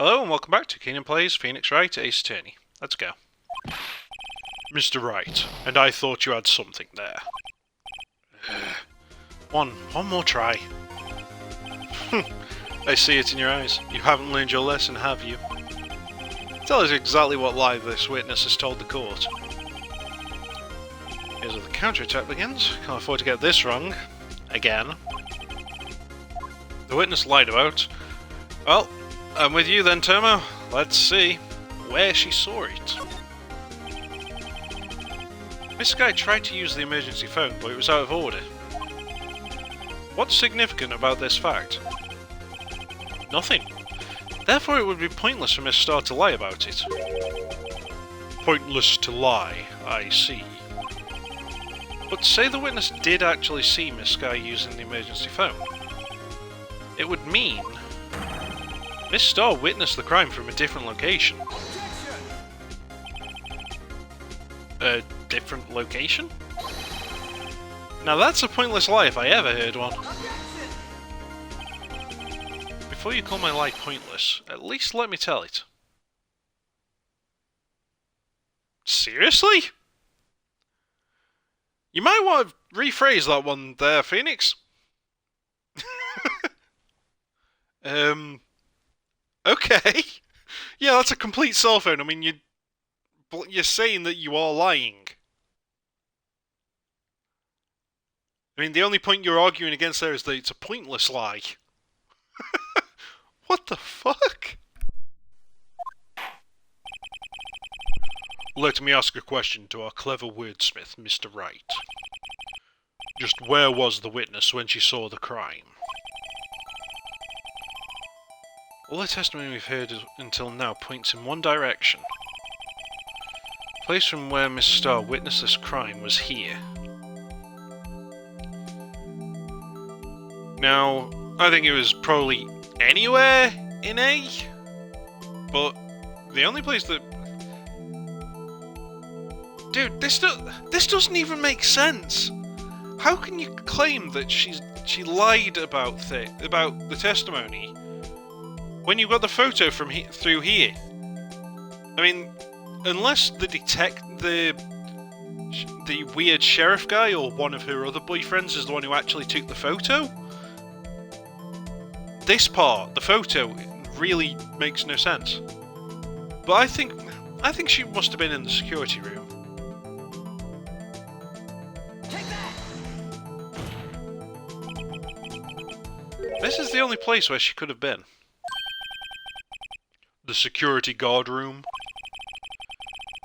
Hello and welcome back to Kino-Plays, Phoenix Wright, Ace Attorney. Let's go. Mr. Wright, and I thought you had something there. One more try. I see it in your eyes. You haven't learned your lesson, have you? Tell us exactly what lie this witness has told the court. Here's where the counterattack begins. Can't afford to get this wrong. Again. The witness lied about... Well, I'm with you then, Tomo. Let's see where she saw it. This guy tried to use the emergency phone, but it was out of order. What's significant about this fact? Nothing. Therefore it would be pointless for Miss Starr to lie about it. Pointless to lie, I see. But say the witness did actually see Miss Starr using the emergency phone. It would mean Miss Starr witnessed the crime from a different location. A different location? Now that's a pointless lie if I ever heard one. Before you call my lie pointless, at least let me tell it. Seriously? You might want to rephrase that one there, Phoenix. Okay. Yeah, that's a complete cell phone. I mean, you're saying that you are lying. I mean, the only point you're arguing against there is that it's a pointless lie. What the fuck? Let me ask a question to our clever wordsmith, Mr. Wright. Just where was the witness when she saw the crime? All the testimony we've heard until now points in one direction. The place from where Miss Starr witnessed this crime was here. Now, I think it was probably anywhere in A, but the only place that... Dude, this doesn't even make sense. How can you claim that she lied about the testimony when you got the photo from through here? I mean, unless the weird sheriff guy or one of her other boyfriends is the one who actually took the photo. This part, the photo, really makes no sense. But I think she must have been in the security room. This is the only place where she could have been. The security guard room.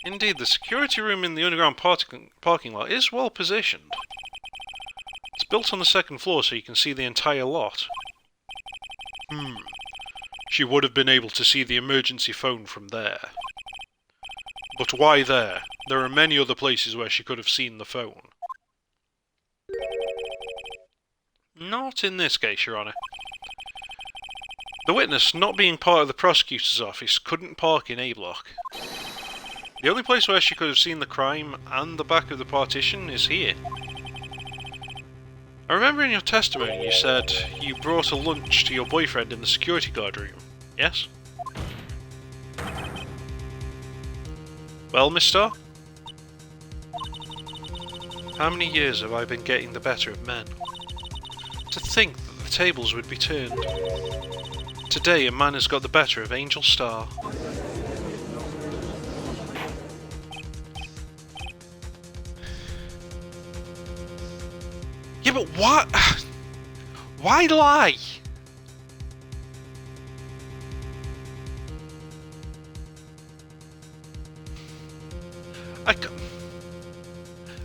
Indeed, the security room in the underground parking lot is well positioned. It's built on the second floor so you can see the entire lot. She would have been able to see the emergency phone from there. But why there? There are many other places where she could have seen the phone. Not in this case, Your Honour. The witness, not being part of the prosecutor's office, couldn't park in A block. The only place where she could have seen the crime and the back of the partition is here. I remember in your testimony you said you brought a lunch to your boyfriend in the security guard room, yes? Well, Miss Starr? How many years have I been getting the better of men? To think that the tables would be turned. Today a man has got the better of Angel Starr. Yeah, but what? Why lie?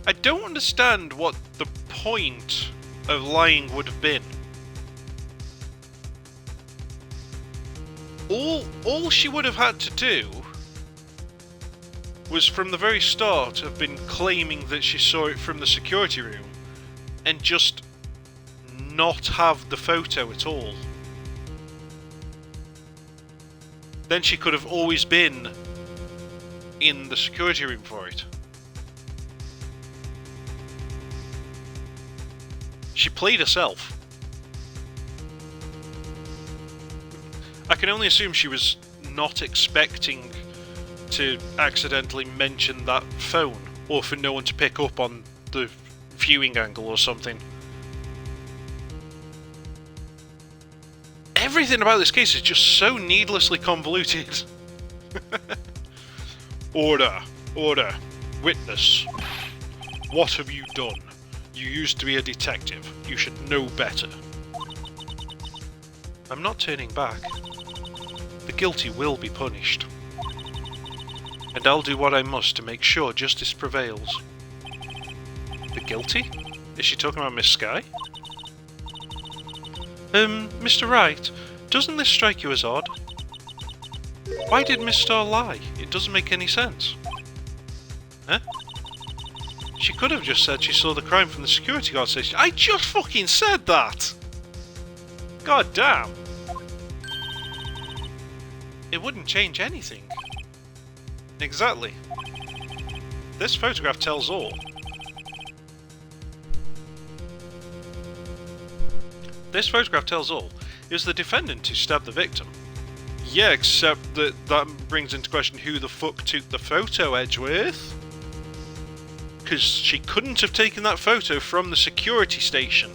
I don't understand what the point of lying would have been. All she would have had to do was from the very start have been claiming that she saw it from the security room and just not have the photo at all. Then she could have always been in the security room for it. She played herself. I can only assume she was not expecting to accidentally mention that phone, or for no one to pick up on the viewing angle or something. Everything about this case is just so needlessly convoluted. Order. Order. Witness. What have you done? You used to be a detective. You should know better. I'm not turning back. The guilty will be punished. And I'll do what I must to make sure justice prevails. The guilty? Is she talking about Miss Sky? Mr. Wright, doesn't this strike you as odd? Why did Miss Starr lie? It doesn't make any sense. Huh? She could have just said she saw the crime from the security guard station. I just fucking said that! God damn! It wouldn't change anything. Exactly. This photograph tells all. This photograph tells all. It was the defendant who stabbed the victim. Yeah, except that brings into question who the fuck took the photo, Edgeworth. Because she couldn't have taken that photo from the security station.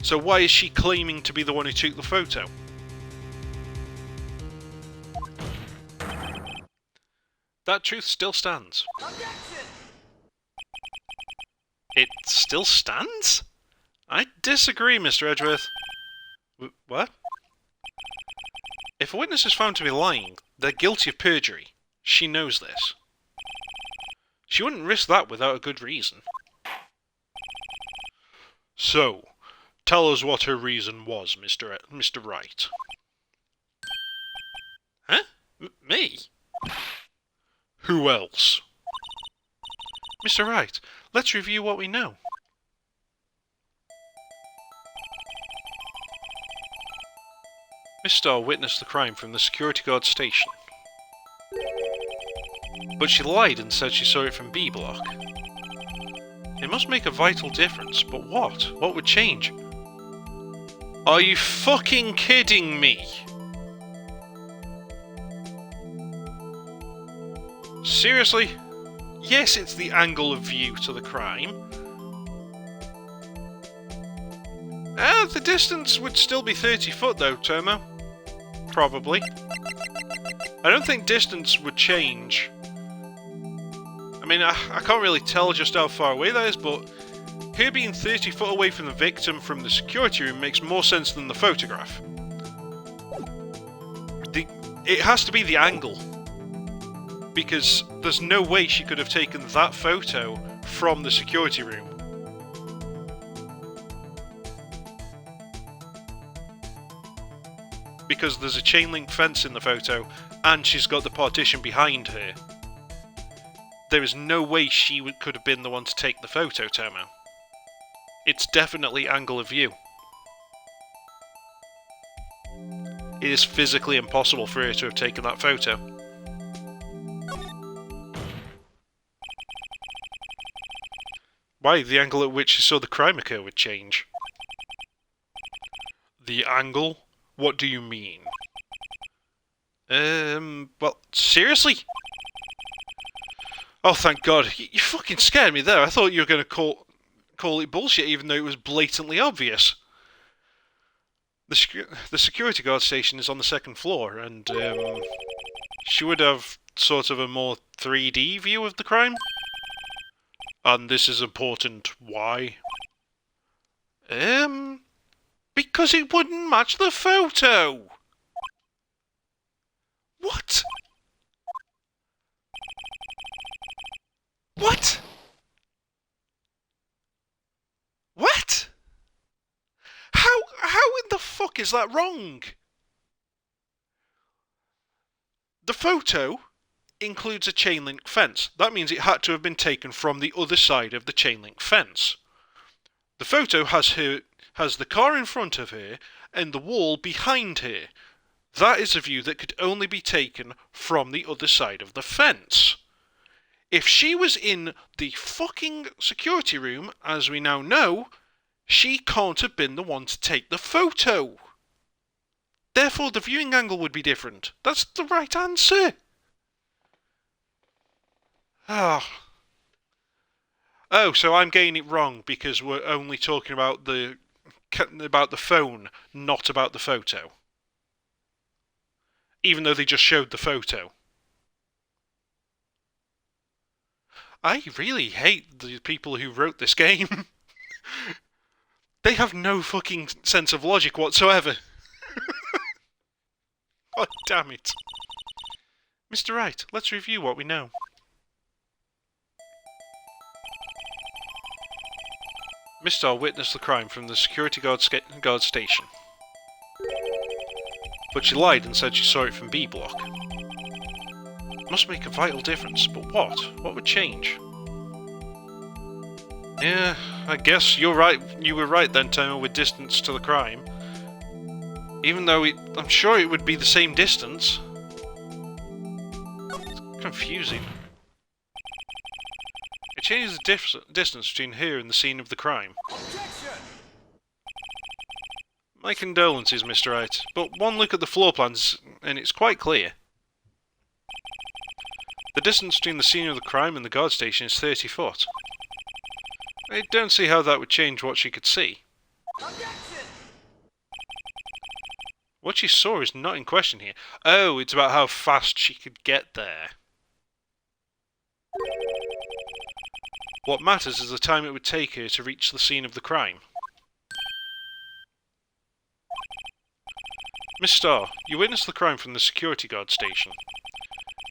So why is she claiming to be the one who took the photo? That truth still stands. Objection! It still stands? I disagree, Mr. Edgeworth. What? If a witness is found to be lying, they're guilty of perjury. She knows this. She wouldn't risk that without a good reason. So, tell us what her reason was, Mr. Wright. Huh? Me? Who else? Mr. Wright, let's review what we know. Miss Starr witnessed the crime from the security guard station. But she lied and said she saw it from B block. It must make a vital difference, but what? What would change? Are you fucking kidding me? Seriously? Yes, it's the angle of view to the crime. The distance would still be 30 foot though, Tomo. Probably. I don't think distance would change. I mean, I can't really tell just how far away that is, but her being 30 foot away from the victim from the security room makes more sense than the photograph. It has to be the angle. Because there's no way she could have taken that photo from the security room. Because there's a chain link fence in the photo, and she's got the partition behind her. There is no way she could have been the one to take the photo, Tomo. It's definitely angle of view. It is physically impossible for her to have taken that photo. Why? The angle at which she saw the crime occur would change. The angle? What do you mean? Well, seriously? Oh, thank God. You fucking scared me there. I thought you were going to call it bullshit, even though it was blatantly obvious. The security guard station is on the second floor, and, she would have sort of a more 3D view of the crime. And this is important. Why? Because it wouldn't match the photo! What? What? What? How in the fuck is that wrong? The photo includes a chain link fence. That means it had to have been taken from the other side of the chain link fence. The photo has the car in front of her and the wall behind her. That is a view that could only be taken from the other side of the fence. If she was in the fucking security room, as we now know, she can't have been the one to take the photo. Therefore, the viewing angle would be different. That's the right answer. Ah. Oh, so I'm getting it wrong because we're only talking about the phone, not about the photo. Even though they just showed the photo. I really hate the people who wrote this game. They have no fucking sense of logic whatsoever. God damn it. Mr. Wright, let's review what we know. Miss Starr witnessed the crime from the security guard station. But she lied and said she saw it from B block. Must make a vital difference, but what? What would change? Yeah, I guess you're right. You were right then, Tomo, with distance to the crime. Even though I'm sure it would be the same distance. It's confusing. It changes the distance between here and the scene of the crime. Objection! My condolences, Mr. Wright, but one look at the floor plans and it's quite clear. The distance between the scene of the crime and the guard station is 30 foot. I don't see how that would change what she could see. Objection! What she saw is not in question here. Oh, it's about how fast she could get there. What matters is the time it would take her to reach the scene of the crime. Miss Starr, you witnessed the crime from the security guard station.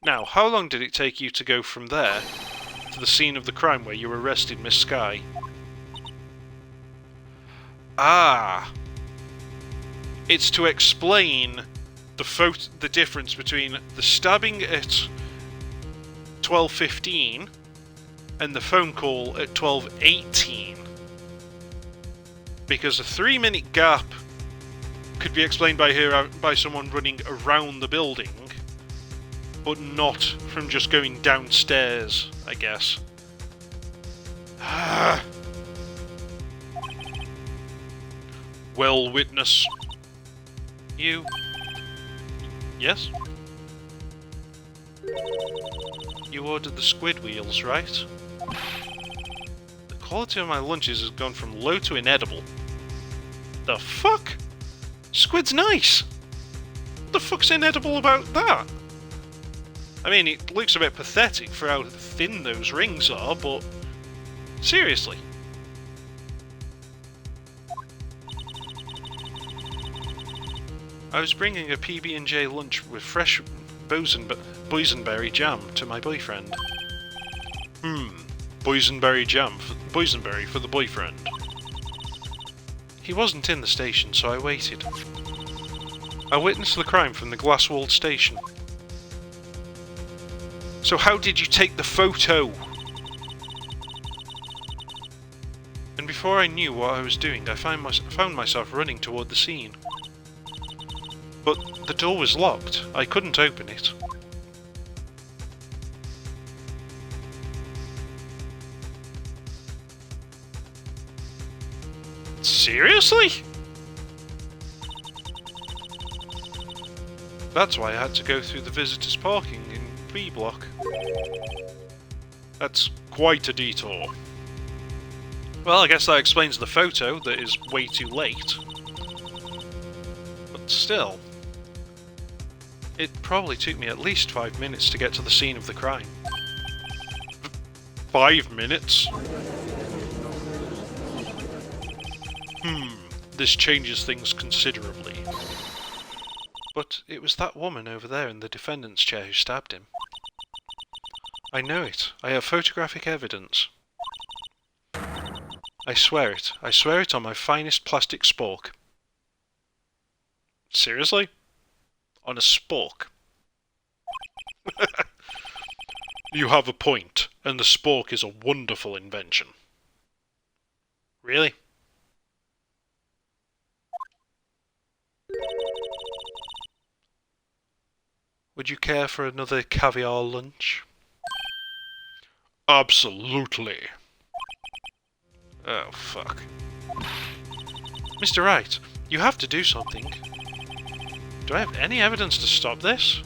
Now, how long did it take you to go from there to the scene of the crime where you arrested Miss Skye? Ah! It's to explain the difference between the stabbing at 12:15 and the phone call at 12:18. Because a 3-minute gap could be explained by someone running around the building, but not from just going downstairs, I guess. Well, witness. You... Yes? You ordered the squid wheels, right? The quality of my lunches has gone from low to inedible. The fuck? Squid's nice! What the fuck's inedible about that? I mean, it looks a bit pathetic for how thin those rings are, but... seriously. I was bringing a PB&J lunch with fresh boysenberry jam to my boyfriend. Boysenberry for the boyfriend. He wasn't in the station, so I waited. I witnessed the crime from the glass-walled station. So how did you take the photo? And before I knew what I was doing, I found myself running toward the scene. But the door was locked. I couldn't open it. Seriously? That's why I had to go through the visitors' parking in B block. That's quite a detour. Well, I guess that explains the photo that is way too late. But still, it probably took me at least 5 minutes to get to the scene of the crime. 5 minutes? This changes things considerably. But it was that woman over there in the defendant's chair who stabbed him. I know it. I have photographic evidence. I swear it. I swear it on my finest plastic spork. Seriously? On a spork? You have a point, and the spork is a wonderful invention. Really? Would you care for another caviar lunch? Absolutely. Oh, fuck. Mr. Wright, you have to do something. Do I have any evidence to stop this?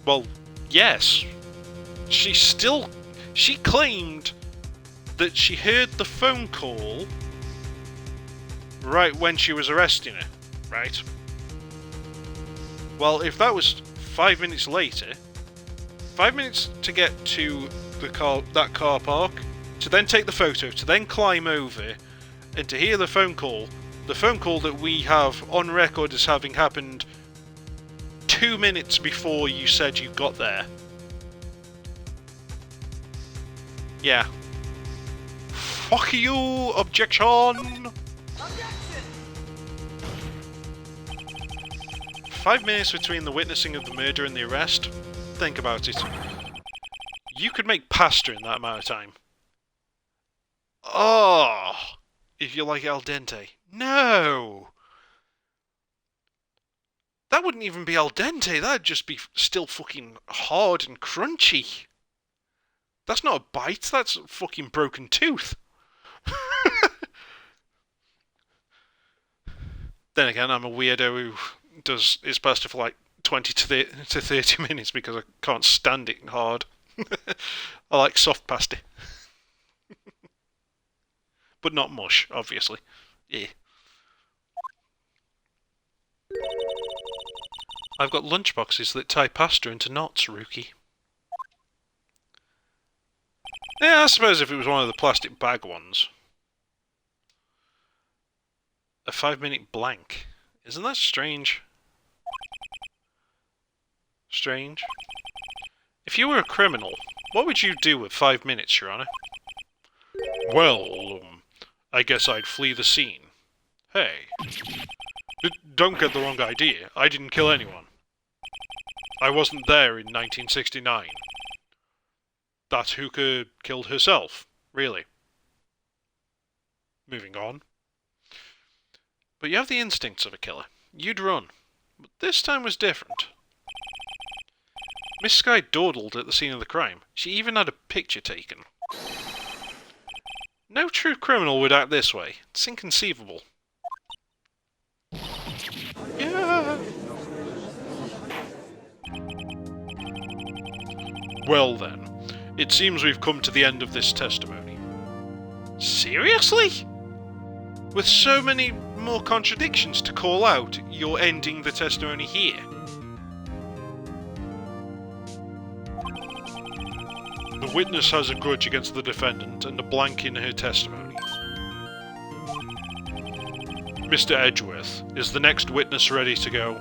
Well, yes. She claimed that she heard the phone call right when she was arresting her, right? Well, if that was 5 minutes later, 5 minutes to get to that car park, to then take the photo, to then climb over, and to hear the phone call that we have on record as having happened 2 minutes before you said you got there. Yeah. Fuck you! Objection! 5 minutes between the witnessing of the murder and the arrest? Think about it. You could make pasta in that amount of time. Oh! If you like it al dente. No! That wouldn't even be al dente, that'd just be still fucking hard and crunchy. That's not a bite, that's a fucking broken tooth. Then again, I'm a weirdo who does his pasta for like 20 to 30 minutes because I can't stand it hard. I like soft pasta. But not mush, obviously. Yeah. I've got lunchboxes that tie pasta into knots, Rookie. Yeah, I suppose if it was one of the plastic bag ones. A 5-minute blank. Isn't that strange? Strange. If you were a criminal, what would you do with 5 minutes, Your Honor? Well, I guess I'd flee the scene. Hey. Don't get the wrong idea. I didn't kill anyone. I wasn't there in 1969. That hooker killed herself, really. Moving on. But you have the instincts of a killer. You'd run. But this time was different. Miss Skye dawdled at the scene of the crime. She even had a picture taken. No true criminal would act this way. It's inconceivable. Yeah. Well then, it seems we've come to the end of this testimony. Seriously? With so many more contradictions to call out, you're ending the testimony here. The witness has a grudge against the defendant and a blank in her testimony. Mr. Edgeworth, is the next witness ready to go?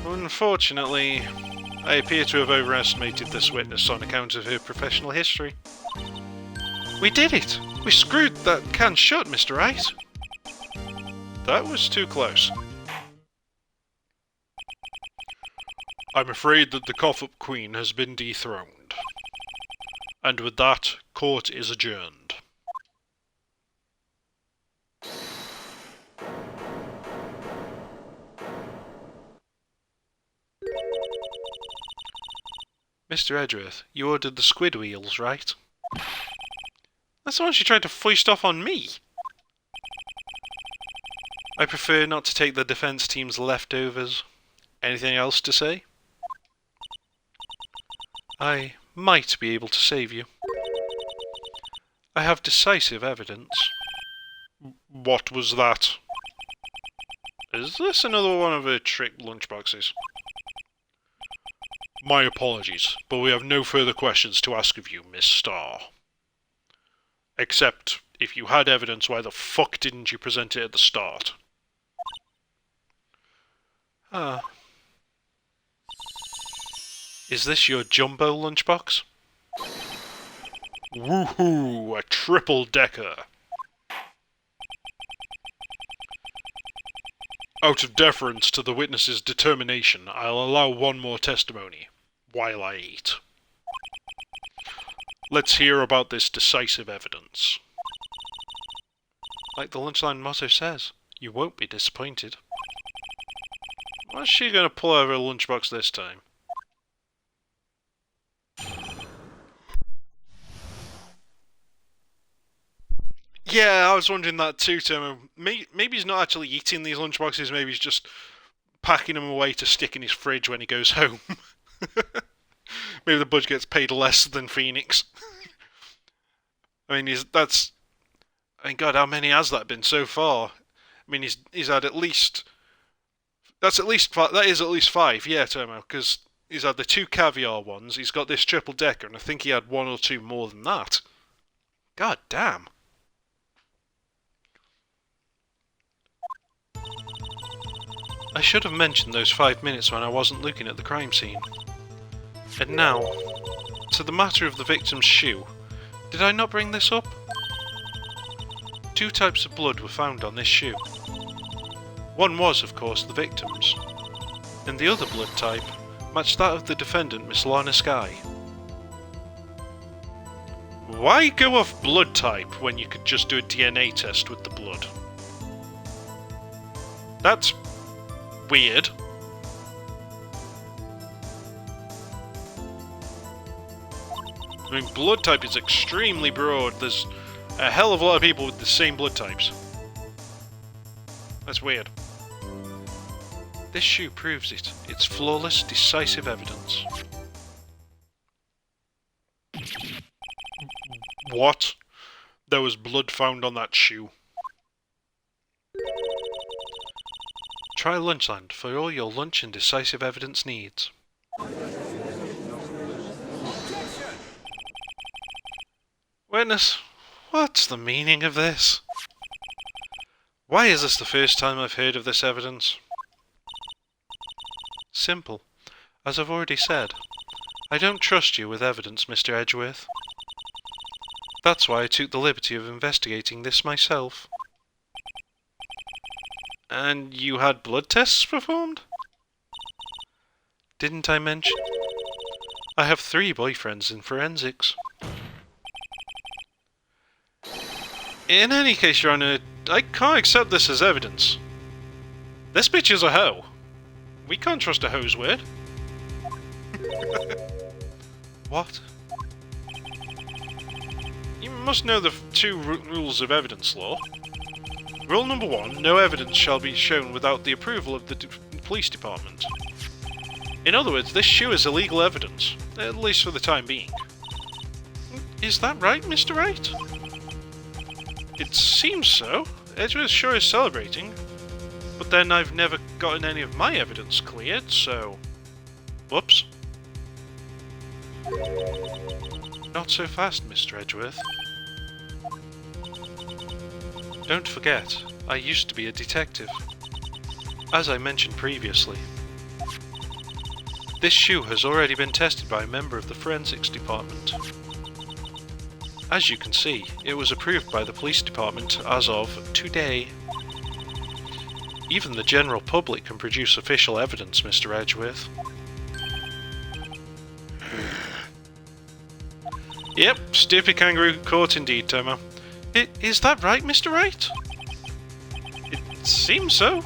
Unfortunately, I appear to have overestimated this witness on account of her professional history. We did it! We screwed that can shut, Mr. Wright. That was too close. I'm afraid that the cough-up queen has been dethroned. And with that, court is adjourned. Mr. Edgeworth, you ordered the squid wheels, right? That's the one she tried to foist off on me. I prefer not to take the defense team's leftovers. Anything else to say? I might be able to save you. I have decisive evidence. What was that? Is this another one of her trick lunchboxes? My apologies, but we have no further questions to ask of you, Miss Starr. Except, if you had evidence, why the fuck didn't you present it at the start? Ah. Is this your jumbo lunchbox? Woohoo! A triple-decker! Out of deference to the witness's determination, I'll allow one more testimony, while I eat. Let's hear about this decisive evidence. Like the lunchline motto says, you won't be disappointed. What's she going to pull out of her lunchbox this time? Yeah, I was wondering that too, Tim. Maybe he's not actually eating these lunchboxes, maybe he's just packing them away to stick in his fridge when he goes home. Maybe the budge gets paid less than Phoenix. I mean, that's. I mean, God, how many has that been so far? I mean, he's had at least. That is at least 5, yeah, Tomo, because he's had the 2 caviar ones. He's got this triple decker, and I think he had 1 or 2 more than that. God damn. I should have mentioned those 5 minutes when I wasn't looking at the crime scene. And now, to the matter of the victim's shoe. Did I not bring this up? 2 types of blood were found on this shoe. One was, of course, the victim's, and the other blood type matched that of the defendant, Miss Lana Skye. Why go off blood type when you could just do a DNA test with the blood? That's weird. I mean, blood type is extremely broad. There's a hell of a lot of people with the same blood types. That's weird. This shoe proves it. It's flawless, decisive evidence. What? There was blood found on that shoe. Try Lunchland for all your lunch and decisive evidence needs. Witness, what's the meaning of this? Why is this the first time I've heard of this evidence? Simple. As I've already said, I don't trust you with evidence, Mr. Edgeworth. That's why I took the liberty of investigating this myself. And you had blood tests performed? Didn't I mention? I have 3 boyfriends in forensics. In any case, Your Honour, I can't accept this as evidence. This bitch is a hoe. We can't trust a hoe's word. What? You must know the 2 rules of evidence law. Rule number 1, no evidence shall be shown without the approval of the police department. In other words, this shoe is illegal evidence, at least for the time being. Is that right, Mr. Wright? It seems so. Edgeworth sure is celebrating. But then I've never gotten any of my evidence cleared, so... Whoops. Not so fast, Mr. Edgeworth. Don't forget, I used to be a detective. As I mentioned previously. This shoe has already been tested by a member of the forensics department. As you can see, it was approved by the police department as of today. Even the general public can produce official evidence, Mr. Edgeworth. Yep, stupid kangaroo court indeed, Tomo. Is that right, Mr. Wright? It seems so.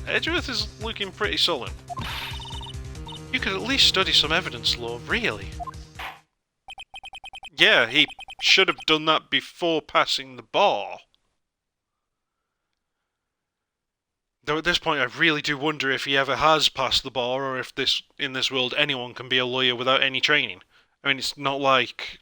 Edgeworth is looking pretty sullen. You could at least study some evidence law, really. Yeah, he should have done that before passing the bar. Though at this point I really do wonder if he ever has passed the bar, or if in this world anyone can be a lawyer without any training. I mean, it's not like...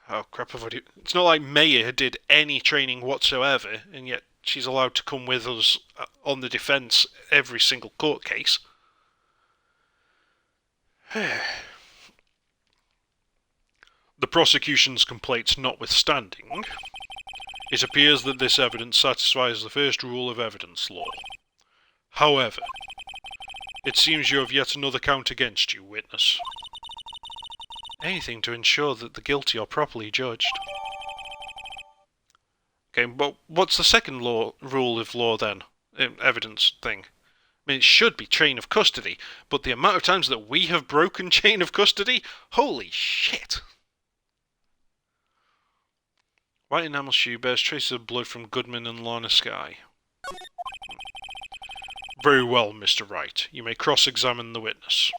oh crap, it's not like Maya did any training whatsoever, and yet she's allowed to come with us on the defence every single court case. The prosecution's complaints notwithstanding, it appears that this evidence satisfies the first rule of evidence law. However, it seems you have yet another count against you, witness. Anything to ensure that the guilty are properly judged. Okay, but what's the second rule of law then? Evidence thing. I mean, it should be chain of custody, but the amount of times that we have broken chain of custody, holy shit! White enamel shoe bears traces of blood from Goodman and Lana Skye. Very well, Mr. Wright. You may cross-examine the witness.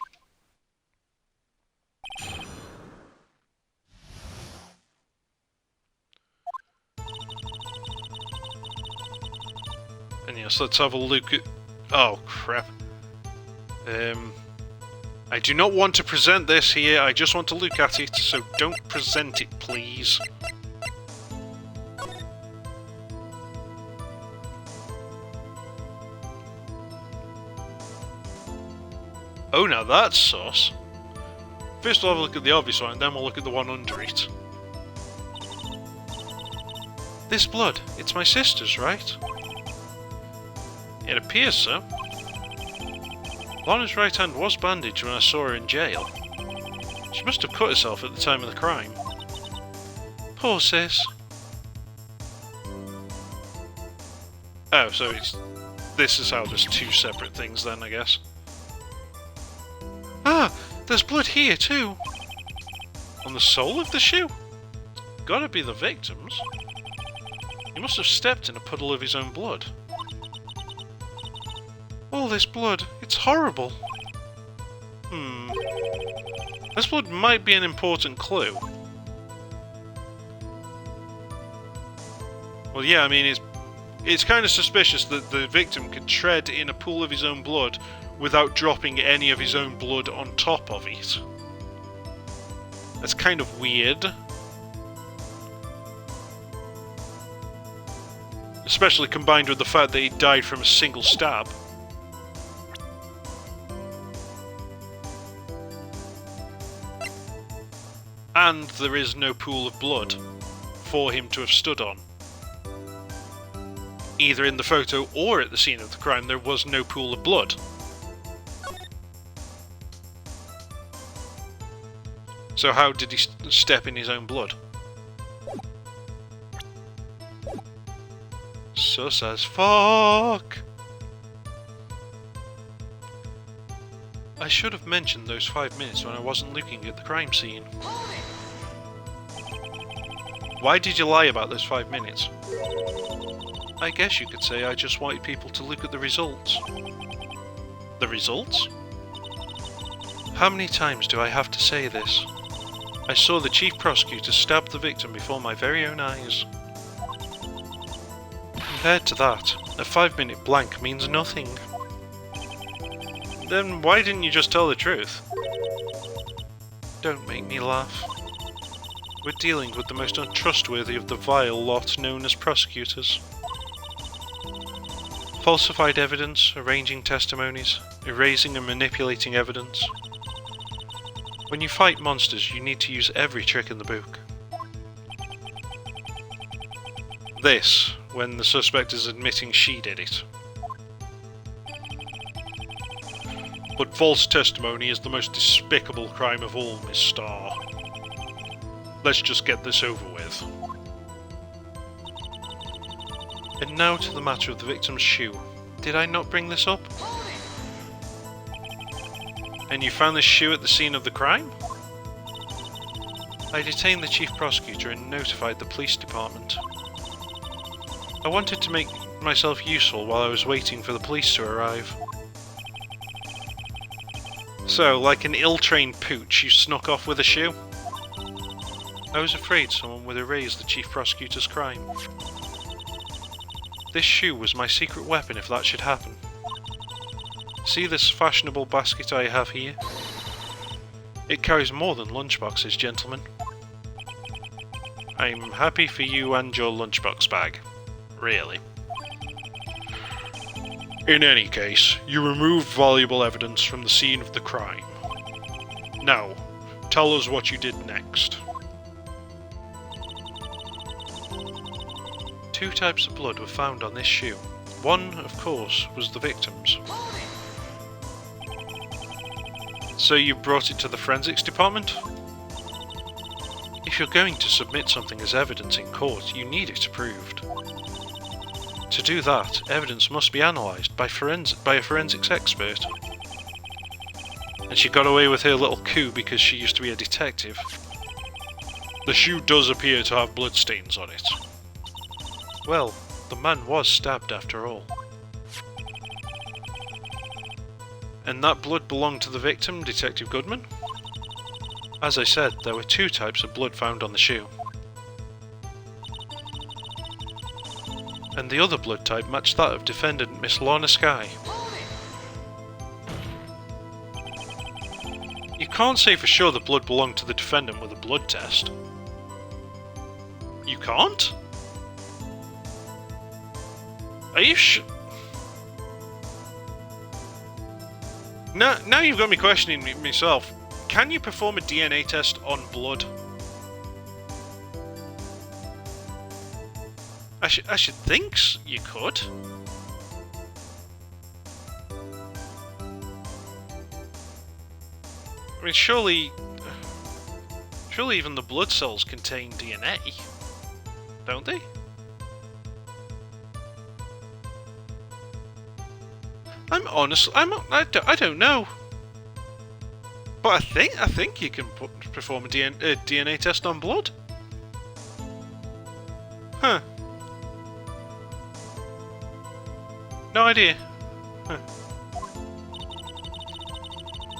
And yes, let's have a look at... Oh, crap. I do not want to present this here, I just want to look at it, so don't present it, please. Oh, now that's sus. First we'll have a look at the obvious one, and then we'll look at the one under it. This blood, it's my sister's, right? It appears so. Lana's right hand was bandaged when I saw her in jail. She must have cut herself at the time of the crime. Poor sis. Oh, so this is how there's two separate things then, I guess. Ah, there's blood here too. On the sole of the shoe? Gotta be the victim's. He must have stepped in a puddle of his own blood. All this blood, it's horrible. This blood might be an important clue. Well, yeah, I mean, it's kind of suspicious that the victim could tread in a pool of his own blood without dropping any of his own blood on top of it. That's kind of weird. Especially combined with the fact that he died from a single stab. And there is no pool of blood for him to have stood on. Either in the photo or at the scene of the crime, there was no pool of blood. So how did he step in his own blood? Sus as fuck! I should have mentioned those 5 minutes when I wasn't looking at the crime scene. Why did you lie about those 5 minutes? I guess you could say I just wanted people to look at the results. The results? How many times do I have to say this? I saw the chief prosecutor stab the victim before my very own eyes. Compared to that, a 5-minute blank means nothing. Then why didn't you just tell the truth? Don't make me laugh. We're dealing with the most untrustworthy of the vile lot known as prosecutors. Falsified evidence, arranging testimonies, erasing and manipulating evidence. When you fight monsters, you need to use every trick in the book. This, when the suspect is admitting she did it. But false testimony is the most despicable crime of all, Miss Starr. Let's just get this over with. And now to the matter of the victim's shoe. Did I not bring this up? And you found this shoe at the scene of the crime? I detained the chief prosecutor and notified the police department. I wanted to make myself useful while I was waiting for the police to arrive. So, like an ill-trained pooch, you snuck off with a shoe? I was afraid someone would erase the chief prosecutor's crime. This shoe was my secret weapon if that should happen. See this fashionable basket I have here? It carries more than lunchboxes, gentlemen. I'm happy for you and your lunchbox bag. Really. In any case, you removed valuable evidence from the scene of the crime. Now, tell us what you did next. 2 types of blood were found on this shoe. One, of course, was the victim's. So you brought it to the forensics department? If you're going to submit something as evidence in court, you need it proved. To do that, evidence must be analysed by a forensics expert. And she got away with her little coup because she used to be a detective. The shoe does appear to have bloodstains on it. Well, the man was stabbed after all. And that blood belonged to the victim, Detective Goodman? As I said, there were 2 types of blood found on the shoe. And the other blood type matched that of defendant Miss Lorna Skye. You can't say for sure the blood belonged to the defendant with a blood test. You can't? Are you sure? Now you've got me questioning myself. Can you perform a DNA test on blood? I should think you could. I mean, surely even the blood cells contain DNA, don't they? I don't know. But I think you can perform a DNA test on blood. Huh. No idea. Huh.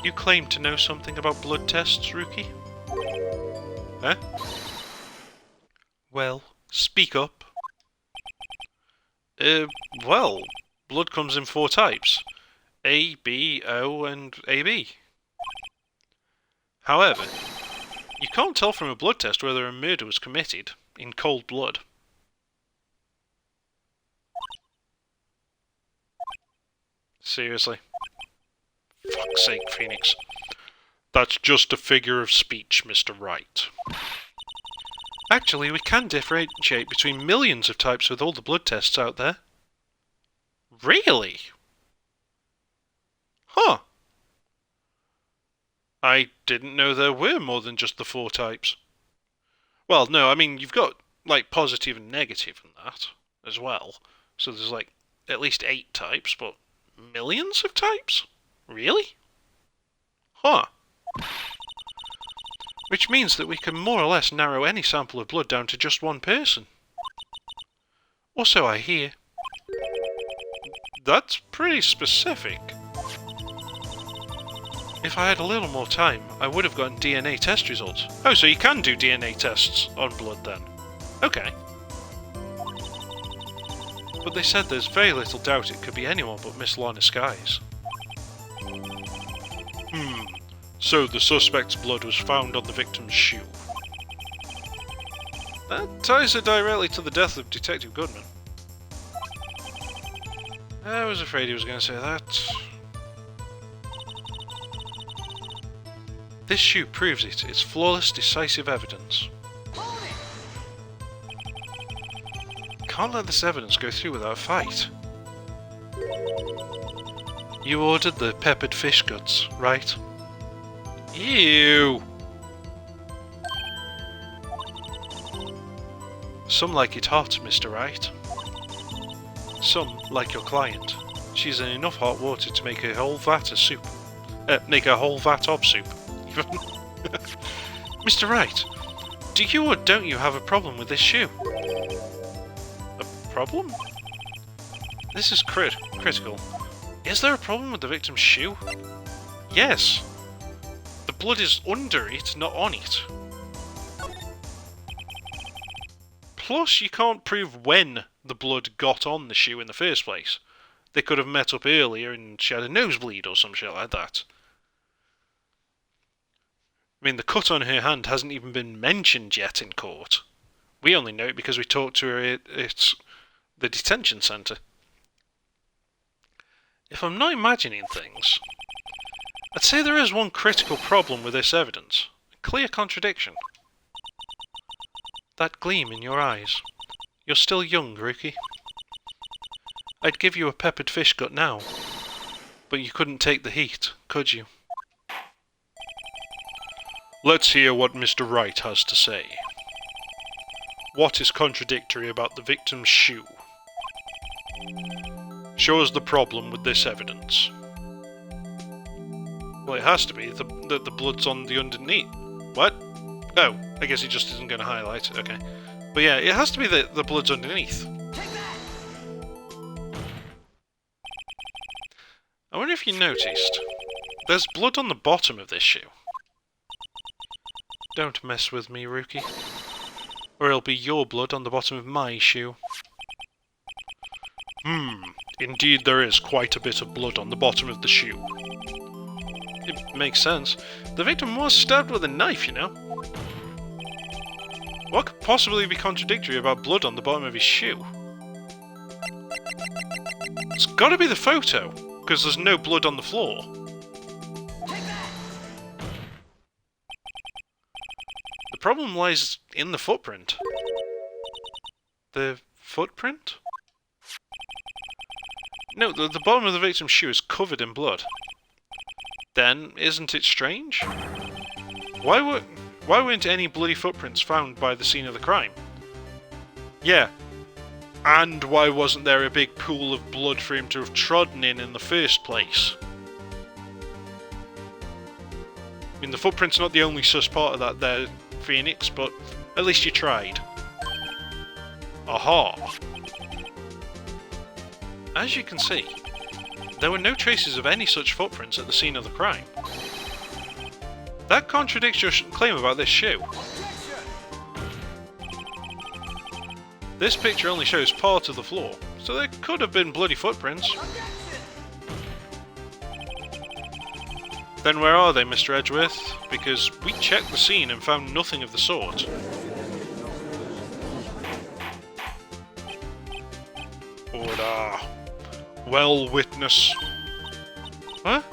You claim to know something about blood tests, Rookie? Huh? Well, speak up. Well, blood comes in 4 types. A, B, O, and AB. However, you can't tell from a blood test whether a murder was committed in cold blood. Seriously. Fuck's sake, Phoenix. That's just a figure of speech, Mr. Wright. Actually, we can differentiate between millions of types with all the blood tests out there. Really? Huh. I didn't know there were more than just the 4 types. Well, no, I mean, you've got, like, positive and negative and that, as well. So there's, like, at least 8 types, but millions of types? Really? Huh. Which means that we can more or less narrow any sample of blood down to just one person. Or so I hear. That's pretty specific. If I had a little more time, I would have gotten DNA test results. Oh, so you can do DNA tests on blood then? Okay. But they said there's very little doubt it could be anyone but Miss Lorna Skye's. So the suspect's blood was found on the victim's shoe. That ties it directly to the death of Detective Goodman. I was afraid he was going to say that. This shoe proves it. It's flawless, decisive evidence. Can't let this evidence go through without a fight. You ordered the peppered fish guts, right? Ew! Some like it hot, Mr. Wright. Some, like your client, she's in enough hot water to make a whole vat of soup. Make a whole vat of soup. Mr. Wright, do you or don't you have a problem with this shoe? A problem? This is critical. Is there a problem with the victim's shoe? Yes. The blood is under it, not on it. Plus, you can't prove when the blood got on the shoe in the first place. They could have met up earlier and she had a nosebleed or some shit like that. I mean, the cut on her hand hasn't even been mentioned yet in court. We only know it because we talked to her at the detention centre. If I'm not imagining things, I'd say there is one critical problem with this evidence. A clear contradiction. That gleam in your eyes. You're still young, Rookie. I'd give you a peppered fish gut now, but you couldn't take the heat, could you? Let's hear what Mr. Wright has to say. What is contradictory about the victim's shoe? Show us the problem with this evidence. Well, it has to be that the blood's on the underneath. What? Oh, I guess it just isn't going to highlight it, okay. But yeah, it has to be that the blood's underneath. I wonder if you noticed. There's blood on the bottom of this shoe. Don't mess with me, Rookie. Or it'll be your blood on the bottom of my shoe. Indeed there is quite a bit of blood on the bottom of the shoe. It makes sense. The victim was stabbed with a knife, you know. What could possibly be contradictory about blood on the bottom of his shoe? It's gotta be the photo, because there's no blood on the floor. The problem lies in the footprint. The footprint? No, the bottom of the victim's shoe is covered in blood. Then, isn't it strange? Why weren't any bloody footprints found by the scene of the crime? Yeah. And why wasn't there a big pool of blood for him to have trodden in the first place? I mean, the footprint's not the only sus part of that there, Phoenix, but at least you tried. Aha! As you can see, there were no traces of any such footprints at the scene of the crime. That contradicts your claim about this shoe. This picture only shows part of the floor, so there could have been bloody footprints. Then where are they, Mr. Edgeworth? Because we checked the scene and found nothing of the sort. Order. Well, witness. What?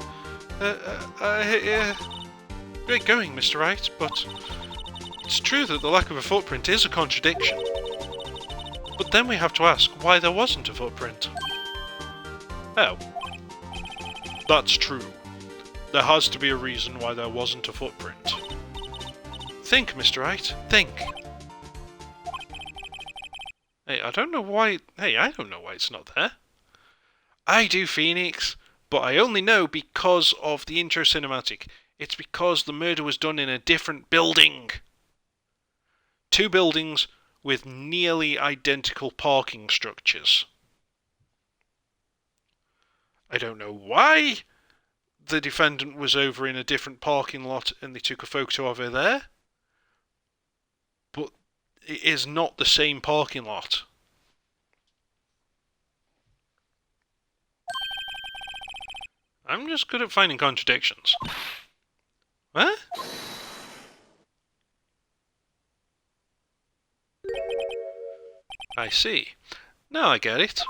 Great going, Mr. Wright, but it's true that the lack of a footprint is a contradiction. But then we have to ask why there wasn't a footprint. Oh. That's true. There has to be a reason why there wasn't a footprint. Think, Mr. Wright, think. Hey, I don't know why it's not there. I do, Phoenix, but I only know because of the intro cinematic. It's because the murder was done in a different building. 2 buildings with nearly identical parking structures. I don't know why the defendant was over in a different parking lot and they took a photo of her there, but it is not the same parking lot. I'm just good at finding contradictions. What? I see. Now I get it.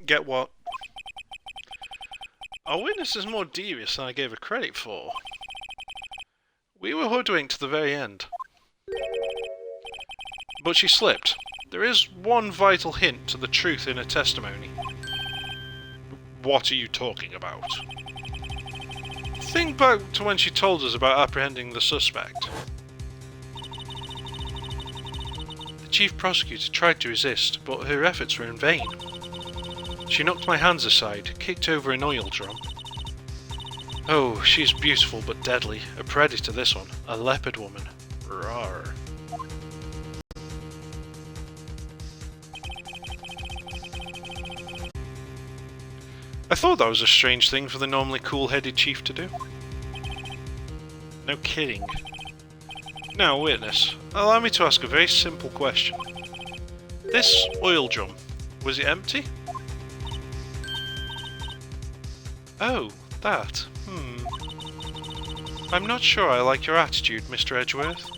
Get what? Our witness is more devious than I gave her credit for. We were hoodwinked to the very end. But she slipped. There is one vital hint to the truth in her testimony. What are you talking about? Think back to when she told us about apprehending the suspect. The chief prosecutor tried to resist, but her efforts were in vain. She knocked my hands aside, kicked over an oil drum. Oh, she's beautiful but deadly. A predator, this one. A leopard woman. Rawr. I thought that was a strange thing for the normally cool-headed chief to do. No kidding. Now, witness, allow me to ask a very simple question. This oil drum, was it empty? Oh, that. I'm not sure I like your attitude, Mr. Edgeworth.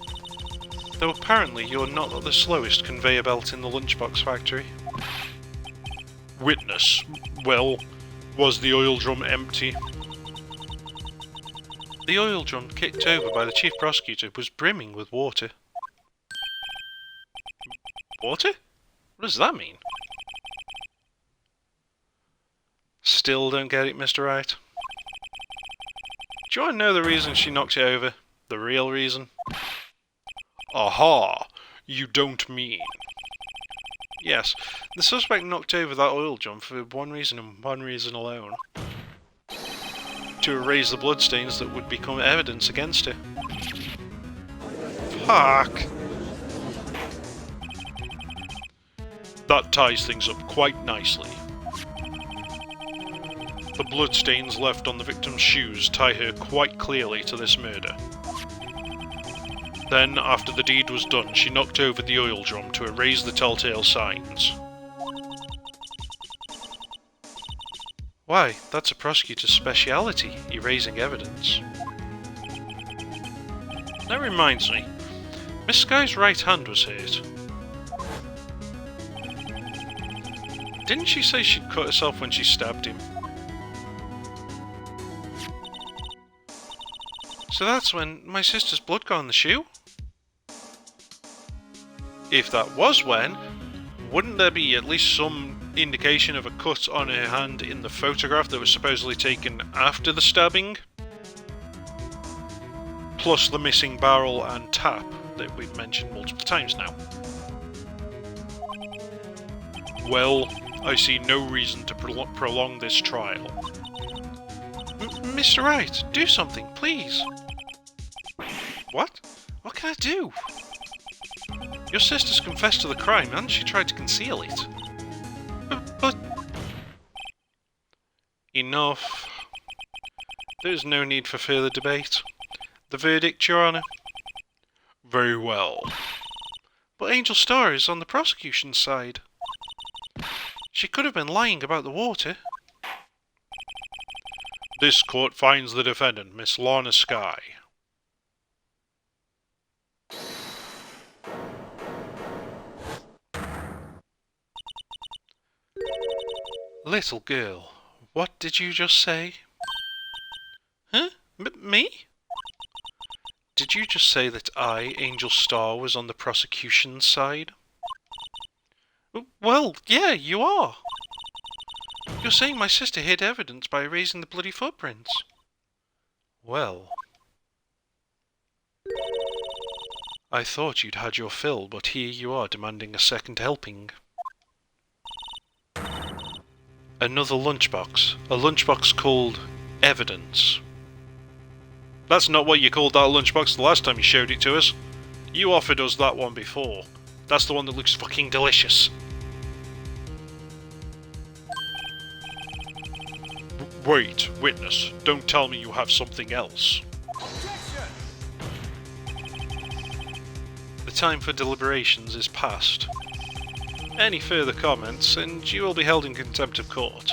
Though apparently you're not the slowest conveyor belt in the lunchbox factory. Witness, well, was the oil drum empty? The oil drum kicked over by the chief prosecutor was brimming with water. Water? What does that mean? Still don't get it, Mr. Wright. Do you want to know the reason she knocked it over? The real reason? Aha! You don't mean... Yes, the suspect knocked over that oil drum for one reason and one reason alone. To erase the bloodstains that would become evidence against her. Fuck! That ties things up quite nicely. The bloodstains left on the victim's shoes tie her quite clearly to this murder. Then, after the deed was done, she knocked over the oil drum to erase the telltale signs. Why, that's a prosecutor's speciality, erasing evidence. That reminds me, Miss Sky's right hand was hurt. Didn't she say she'd cut herself when she stabbed him? So that's when my sister's blood got on the shoe? If that was when, wouldn't there be at least some indication of a cut on her hand in the photograph that was supposedly taken after the stabbing? Plus the missing barrel and tap that we've mentioned multiple times now. Well, I see no reason to prolong this trial. Mr. Wright, do something, please. What? What can I do? Your sister's confessed to the crime and she tried to conceal it. But... Enough. There is no need for further debate. The verdict, Your Honour? Very well. But Angel Star is on the prosecution's side. She could have been lying about the water. This court finds the defendant, Miss Lorna Sky. Little girl, what did you just say? Huh? Me? Did you just say that I, Angel Star, was on the prosecution's side? Well, yeah, you are. You're saying my sister hid evidence by erasing the bloody footprints. Well... I thought you'd had your fill, but here you are demanding a second helping. Another lunchbox. A lunchbox called evidence. That's not what you called that lunchbox the last time you showed it to us. You offered us that one before. That's the one that looks fucking delicious. Wait, witness, don't tell me you have something else. The time for deliberations is past. Any further comments, and you will be held in contempt of court.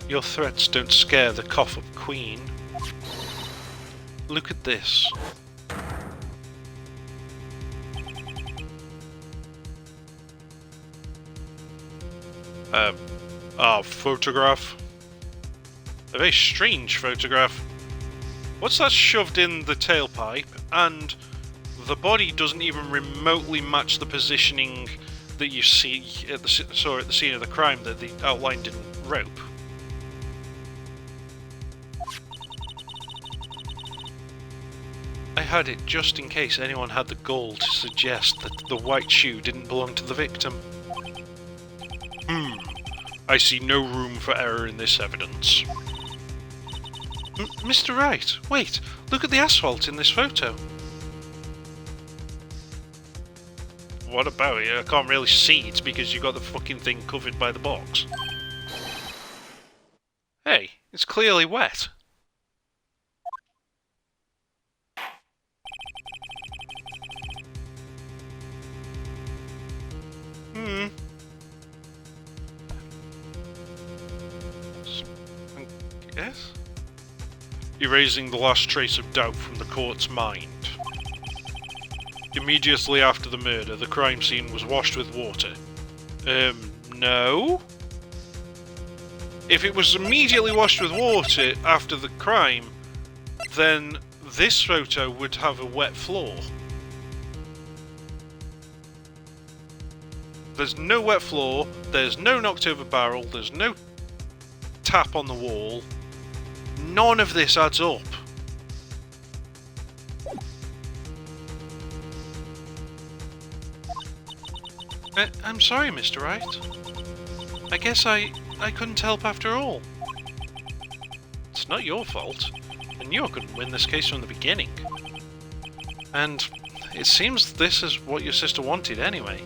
Your threats don't scare the cough-up queen. Look at this. Photograph. A very strange photograph. What's that shoved in the tailpipe? And the body doesn't even remotely match the positioning that you saw at the scene of the crime that they outlined in rope. I had it just in case anyone had the gall to suggest that the white shoe didn't belong to the victim. I see no room for error in this evidence. Mr. Wright, wait, look at the asphalt in this photo. What about it? I can't really see it because you got the fucking thing covered by the box. Hey, it's clearly wet. Yes? Erasing the last trace of doubt from the court's mind. Immediately after the murder, the crime scene was washed with water. No? If it was immediately washed with water after the crime, then this photo would have a wet floor. There's no wet floor, there's no knocked over barrel, there's no tap on the wall. None of this adds up. I'm sorry, Mr. Wright. I guess I couldn't help after all. It's not your fault, and you couldn't win this case from the beginning. And it seems this is what your sister wanted anyway.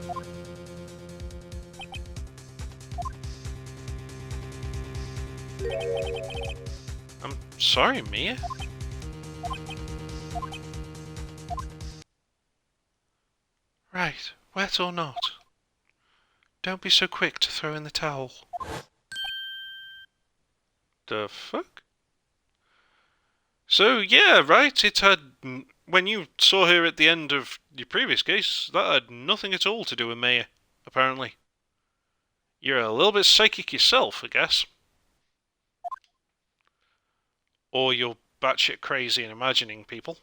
I'm sorry, Mia. Right, wet or not? Don't be so quick to throw in the towel. The fuck? So, yeah, right, it had... When you saw her at the end of your previous case, that had nothing at all to do with Maya, apparently. You're a little bit psychic yourself, I guess. Or you're batshit crazy and imagining people.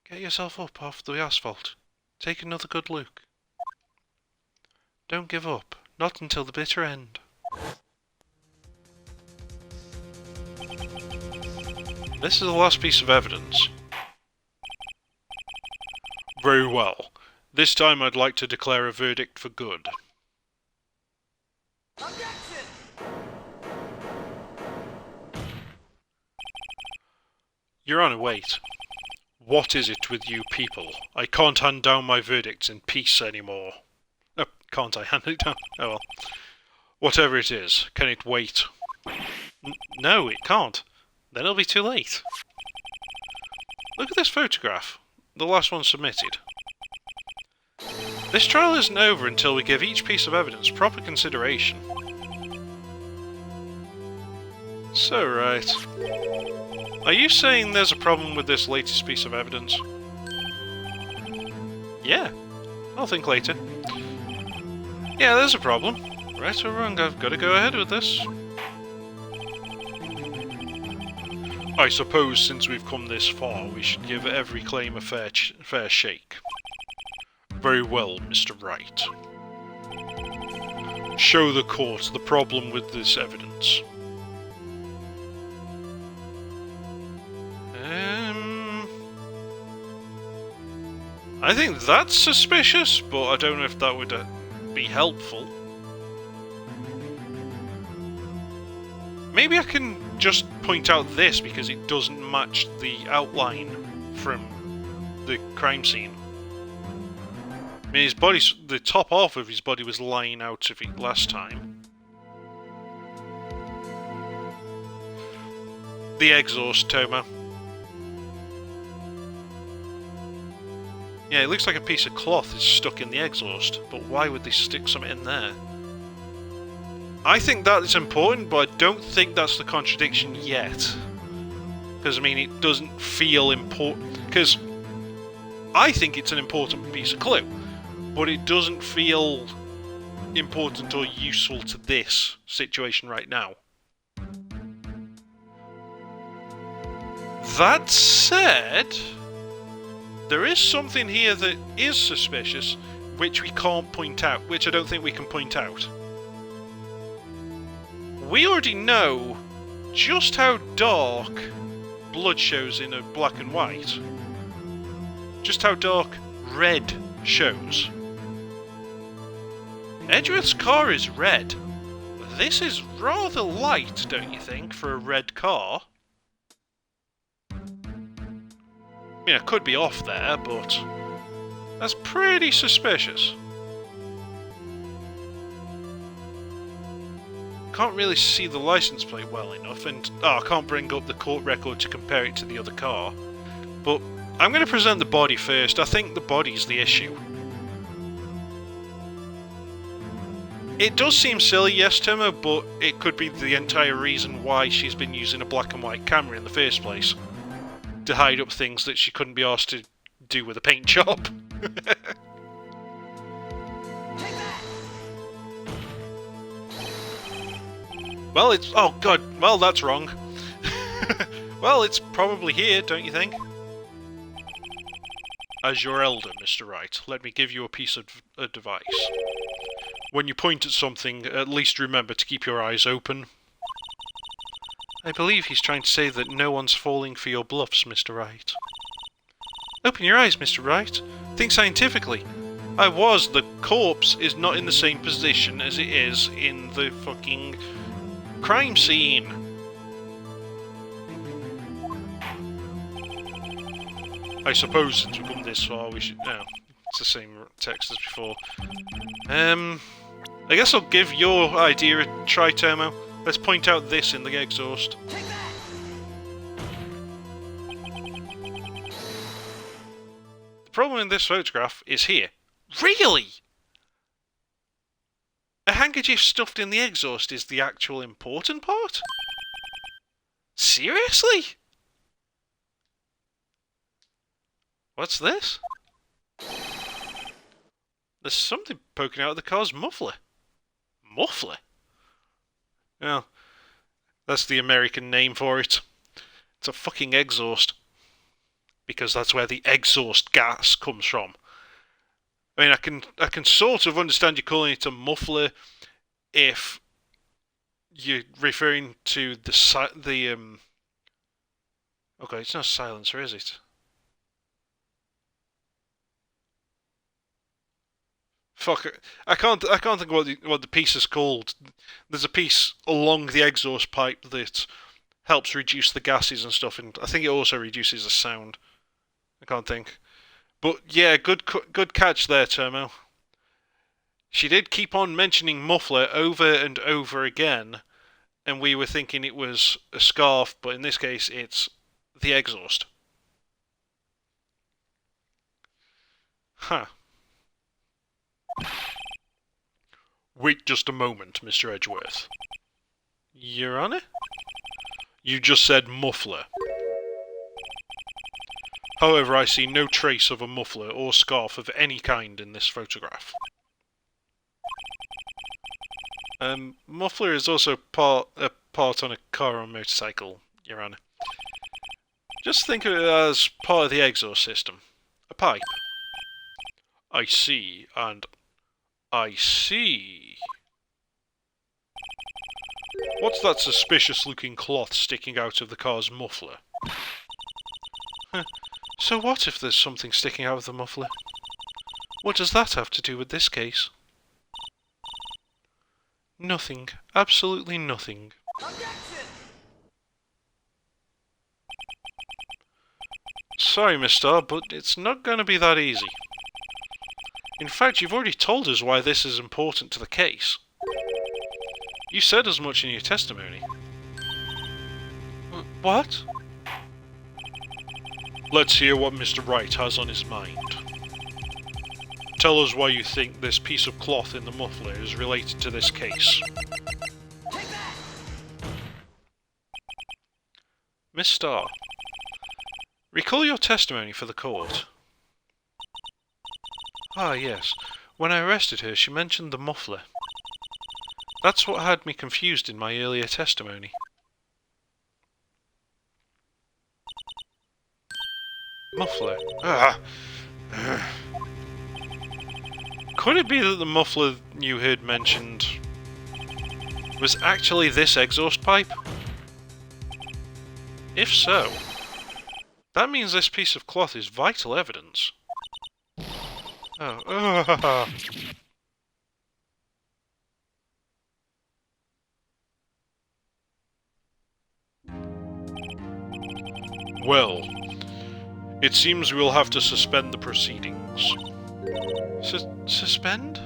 Get yourself up off the asphalt. Take another good look. Don't give up. Not until the bitter end. This is the last piece of evidence. Very well. This time I'd like to declare a verdict for good. Objection! Your Honour, wait. What is it with you people? I can't hand down my verdicts in peace anymore. Oh, can't I hand it down? Oh well. Whatever it is, can it wait? No, it can't. Then it'll be too late. Look at this photograph. The last one submitted. This trial isn't over until we give each piece of evidence proper consideration. So, right. Are you saying there's a problem with this latest piece of evidence? Yeah. I'll think later. Yeah, there's a problem. Right or wrong, I've got to go ahead with this. I suppose since we've come this far, we should give every claim a fair shake. Very well, Mr. Wright. Show the court the problem with this evidence. I think that's suspicious, but I don't know if that would be helpful. Maybe I can just point out this because it doesn't match the outline from the crime scene. I mean, his body's, the top half of his body was lying out of it last time. The exhaust, Tomo. Yeah, it looks like a piece of cloth is stuck in the exhaust, but why would they stick something in there? I think that is important, but I don't think that's the contradiction yet. Because, I mean, it doesn't feel important. Because I think it's an important piece of clue, but it doesn't feel important or useful to this situation right now. That said, there is something here that is suspicious, which we can't point out, which I don't think we can point out. We already know just how dark blood shows in a black and white. Just how dark red shows. Edgeworth's car is red. This is rather light, don't you think, for a red car? I mean, I could be off there, but that's pretty suspicious. Can't really see the license plate well enough, and I can't bring up the court record to compare it to the other car. But I'm going to present the body first. I think the body's the issue. It does seem silly, yes, Tomo, but it could be the entire reason why she's been using a black and white camera in the first place. To hide up things that she couldn't be asked to do with a paint job. Well, it's... oh god, well that's wrong. Well, it's probably here, don't you think? As your elder, Mr. Wright, let me give you a piece of advice. When you point at something, at least remember to keep your eyes open. I believe he's trying to say that no one's falling for your bluffs, Mr. Wright. Open your eyes, Mr. Wright. Think scientifically. The corpse is not in the same position as it is in the fucking crime scene. I suppose since we've come this far, we should... no, it's the same text as before. I guess I'll give your idea a try, Tomo. Let's point out this in the exhaust. The problem in this photograph is here. Really? A handkerchief stuffed in the exhaust is the actual important part? Seriously? What's this? There's something poking out of the car's muffler. Muffler? Well, that's the American name for it. It's a fucking exhaust. Because that's where the exhaust gas comes from. I mean, I can sort of understand you calling it a muffler if you're referring to the okay, it's not a silencer, is it? Fuck it. I can't think what the piece is called. There's a piece along the exhaust pipe that helps reduce the gases and stuff, and I think it also reduces the sound. I can't think. But yeah, good catch there, Termo. She did keep on mentioning muffler over and over again, and we were thinking it was a scarf, but in this case it's the exhaust. Huh. Wait just a moment, Mr. Edgeworth. Your Honour? You just said muffler. However, I see no trace of a muffler or scarf of any kind in this photograph. Muffler is also a part on a car or motorcycle, Your Honour. Just think of it as part of the exhaust system. A pipe. I see, and I see. What's that suspicious-looking cloth sticking out of the car's muffler? So what if there's something sticking out of the muffler? What does that have to do with this case? Nothing. Absolutely nothing. Sorry, Miss Starr, but it's not going to be that easy. In fact, you've already told us why this is important to the case. You said as much in your testimony. What? Let's hear what Mr. Wright has on his mind. Tell us why you think this piece of cloth in the muffler is related to this case. Miss Starr, recall your testimony for the court. Ah, yes. When I arrested her, she mentioned the muffler. That's what had me confused in my earlier testimony. Muffler. Ah. Could it be that the muffler you heard mentioned was actually this exhaust pipe? If so, that means this piece of cloth is vital evidence. Oh. Well, it seems we'll have to suspend the proceedings. Suspend?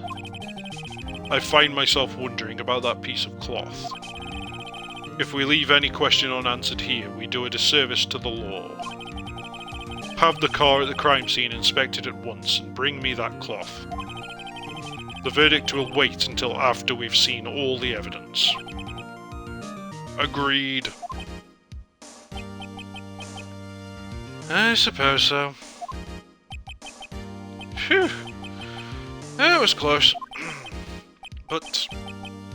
I find myself wondering about that piece of cloth. If we leave any question unanswered here, we do a disservice to the law. Have the car at the crime scene inspected at once and bring me that cloth. The verdict will wait until after we've seen all the evidence. Agreed. I suppose so. Phew. That was close. But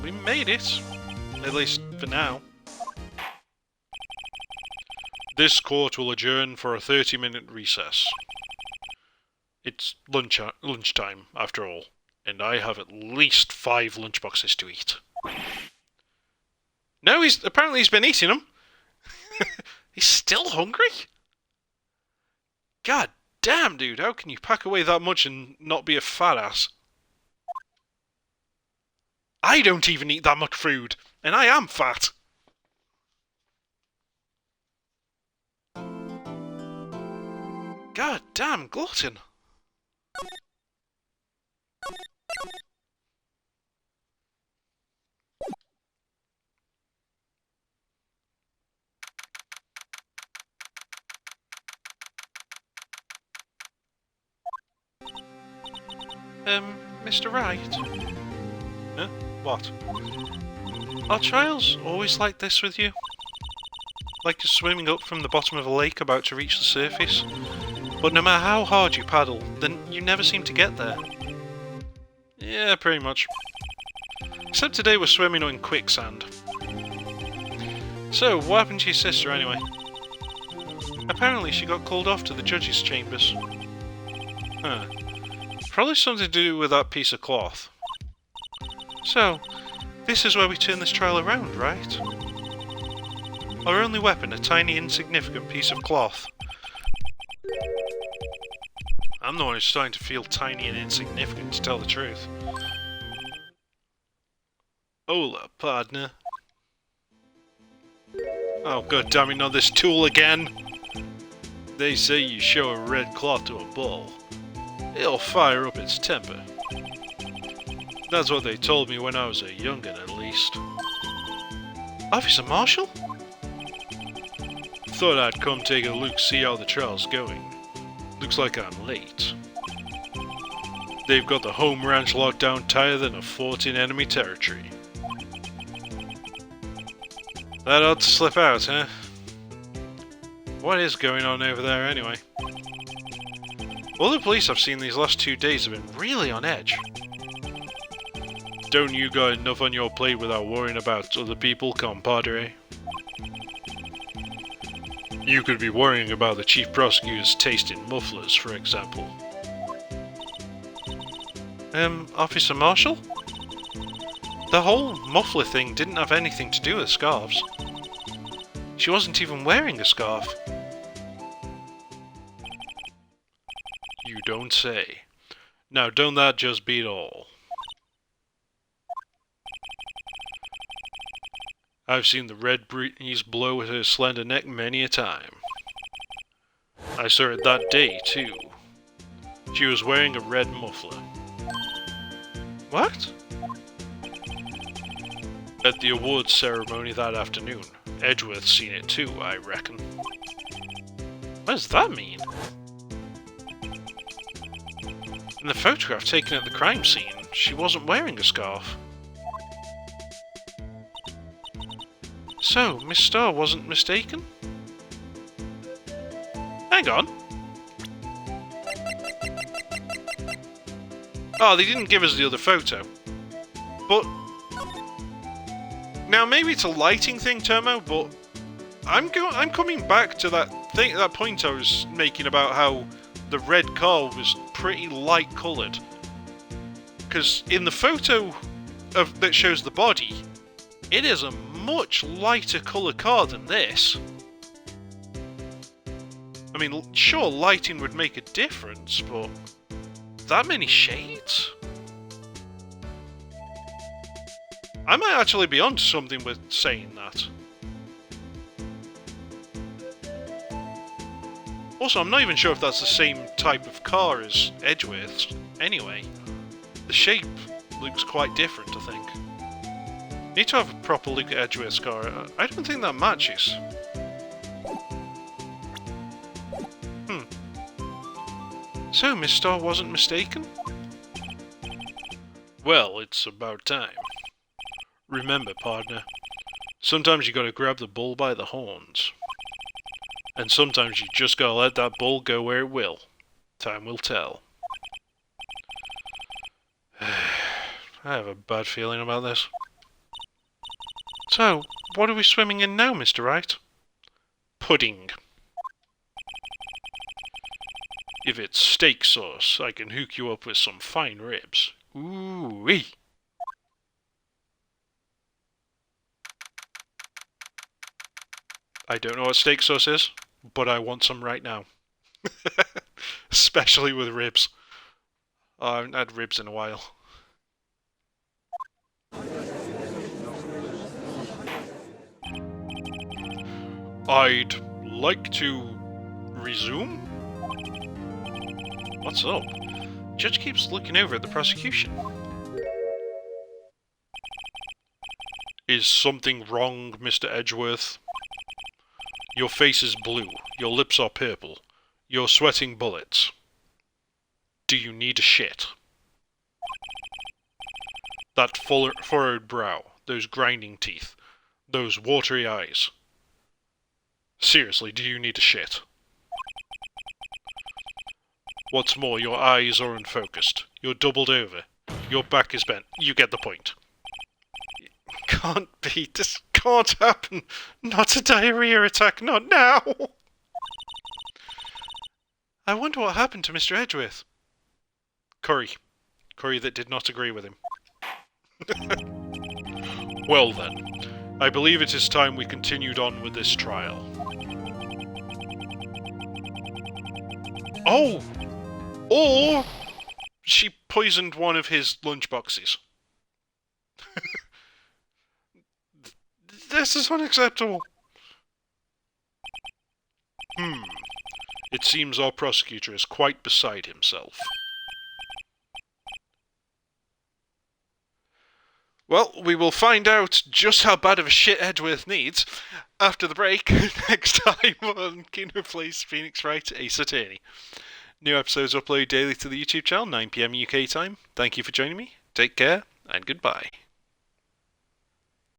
we made it. At least for now. This court will adjourn for a 30-minute recess. It's lunchtime, after all, and I have at least 5 lunchboxes to eat. No, apparently he's been eating them. He's still hungry? God damn, dude, how can you pack away that much and not be a fat ass? I don't even eat that much food, and I am fat. God damn, glutton. Mr. Wright? Huh? What? Are trials always like this with you? Like you're swimming up from the bottom of a lake about to reach the surface? But no matter how hard you paddle, then you never seem to get there. Yeah, pretty much. Except today we're swimming in quicksand. So, what happened to your sister anyway? Apparently she got called off to the judge's chambers. Huh. Probably something to do with that piece of cloth. So, this is where we turn this trial around, right? Our only weapon, a tiny insignificant piece of cloth. I'm the one who's starting to feel tiny and insignificant, to tell the truth. Hola, partner. Oh, god damn it, not this tool again! They say you show a red cloth to a bull, it'll fire up its temper. That's what they told me when I was a young'un, at least. Officer Marshall? Thought I'd come take a look, see how the trial's going. Looks like I'm late. They've got the home ranch locked down tighter than a fort in enemy territory. That ought to slip out, huh? What is going on over there, anyway? All the police I've seen these last 2 days have been really on edge. Don't you got enough on your plate without worrying about other people, compadre? You could be worrying about the chief prosecutor's taste in mufflers, for example. Officer Marshall? The whole muffler thing didn't have anything to do with scarves. She wasn't even wearing a scarf. You don't say. Now don't that just beat all? I've seen the red breeze blow at her slender neck many a time. I saw it that day, too. She was wearing a red muffler. What? At the awards ceremony that afternoon. Edgeworth's seen it too, I reckon. What does that mean? In the photograph taken at the crime scene, she wasn't wearing a scarf. So, Miss Starr wasn't mistaken? Hang on. Oh, they didn't give us the other photo. But now maybe it's a lighting thing, Termo, but I'm coming back to that point I was making about how the red car was pretty light coloured. Because in the photo that shows the body, it is a much lighter colour car than this. I mean, sure, lighting would make a difference, but that many shades? I might actually be onto something with saying that. Also, I'm not even sure if that's the same type of car as Edgeworth's. Anyway, the shape looks quite different, I think. Need to have a proper look at Edgeworth's car. I don't think that matches. So, Miss Starr wasn't mistaken? Well, it's about time. Remember, partner, sometimes you gotta grab the bull by the horns. And sometimes you just gotta let that bull go where it will. Time will tell. I have a bad feeling about this. So, what are we swimming in now, Mr. Wright? Pudding. If it's steak sauce, I can hook you up with some fine ribs. Ooh-wee! I don't know what steak sauce is, but I want some right now. Especially with ribs. Oh, I haven't had ribs in a while. I'd like to resume? What's up? Judge keeps looking over at the prosecution. Is something wrong, Mr. Edgeworth? Your face is blue, your lips are purple, you're sweating bullets. Do you need a shit? That furrowed brow, those grinding teeth, those watery eyes. Seriously, do you need a shit? What's more, your eyes are unfocused. You're doubled over. Your back is bent. You get the point. Can't be. This can't happen. Not a diarrhea attack. Not now. I wonder what happened to Mr. Edgeworth. Curry. Curry that did not agree with him. Well then, I believe it is time we continued on with this trial. Oh! Or she poisoned one of his lunchboxes. This is unacceptable. It seems our prosecutor is quite beside himself. Well, we will find out just how bad of a shit Edgeworth needs after the break next time on Kino-Plays Phoenix Wright, Ace Attorney. New episodes upload daily to the YouTube channel, 9 PM UK time. Thank you for joining me, take care, and goodbye.